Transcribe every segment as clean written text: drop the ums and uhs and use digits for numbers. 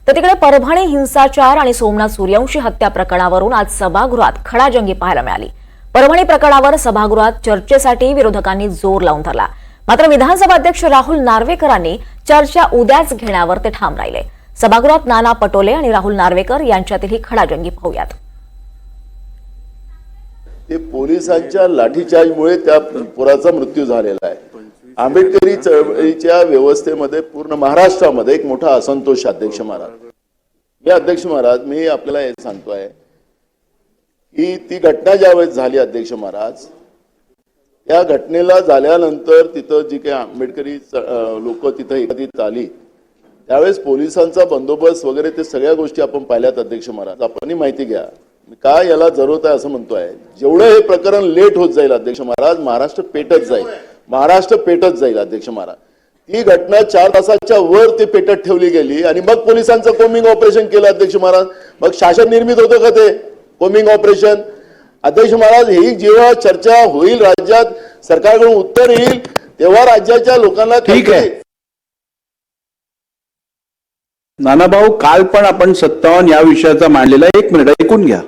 तर तिकडे परभणी हिंसाचार आणि सोमनाथ सूर्यवंशी हत्या प्रकरणावरून आज सभागृहात खडाजंगी पाहायला मिळाली। परभणी प्रकरणावर सभागृहात चर्चेसाठी विरोधकांनी जोर लावून धरला। मात्र विधानसभा अध्यक्ष राहुल नार्वेकरांनी चर्चा उद्याच घेण्यावर ते ठाम राहिले। सभागृहात नाना पटोले आणि राहुल नार्वेकर यांच्यातील ही खडाजंगी पाहूयात। ते पोलिसांच्या लाठीचार्जमुळे त्या पोराचा मृत्यू झालेला आहे। आंबेडकरी चळवळीच्या व्यवस्थेमध्ये पूर्ण महाराष्ट्रामध्ये एक मोठा असंतोष अध्यक्ष महाराज। अध्यक्ष महाराज, मी आपल्याला हे सांगतोय की ती घटना ज्यावेळेस झाली अध्यक्ष महाराज, त्या घटनेला झाल्यानंतर तिथं जी काही आंबेडकरी लोक तिथं एकत्रित आली त्यावेळेस पोलिसांचा बंदोबस्त वगैरे ते सगळ्या गोष्टी आपण पाहिल्यात अध्यक्ष महाराज। आपणही माहिती घ्या काय याला जरूरत आहे असं म्हणतोय। जेवढं हे प्रकरण लेट होत जाईल अध्यक्ष महाराज, महाराष्ट्र पेटत जाईल, महाराष्ट्र पेटत जाईल अध्यक्ष महाराज। ती घटना 4 तासाच्या वर ते पेटत ठेवली गेली आणि मग पोलिसांचं कोमिंग ऑपरेशन केलं अध्यक्ष महाराज। मग शासन निर्मित होतं का ते कोमिंग ऑपरेशन? अध्यक्ष महाराज, ही जेव्हा चर्चा होईल, राज्यात सरकारकडून उत्तर येईल, तेव्हा राज्याच्या लोकांना ठीक आहे। नानाभाऊ, काल पण आपण 57 या विषयाचा मांडलेला, 1 मिनिट ऐकून घ्या।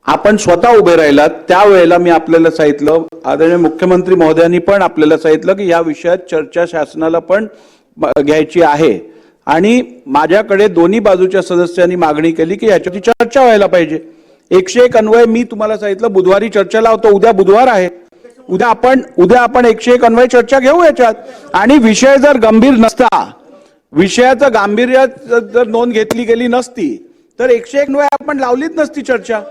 आपण स्वतः उभे राहिलात त्यावेळेला मी आपल्याला सांगितलं, आदरणीय मुख्यमंत्री महोदयांनी पण आपल्याला सांगितलं की या विषयात चर्चा शासनाला पण घ्यायची आहे आणि माझ्याकडे दोन्ही बाजूच्या सदस्यांनी मागणी केली की याच्यावरती चर्चा व्हायला पाहिजे। 101 अन्वय मी तुम्हाला सांगितलं बुधवारी चर्चा लावतो, उद्या बुधवार आहे, उद्या आपण 101 अन्वय चर्चा घेऊ याच्यात। आणि विषय जर गंभीर नसता, विषयाचं गांभीर्य जर नोंद घेतली गेली नसती तर 101 अन्वय आपण लावलीच नसती चर्चा।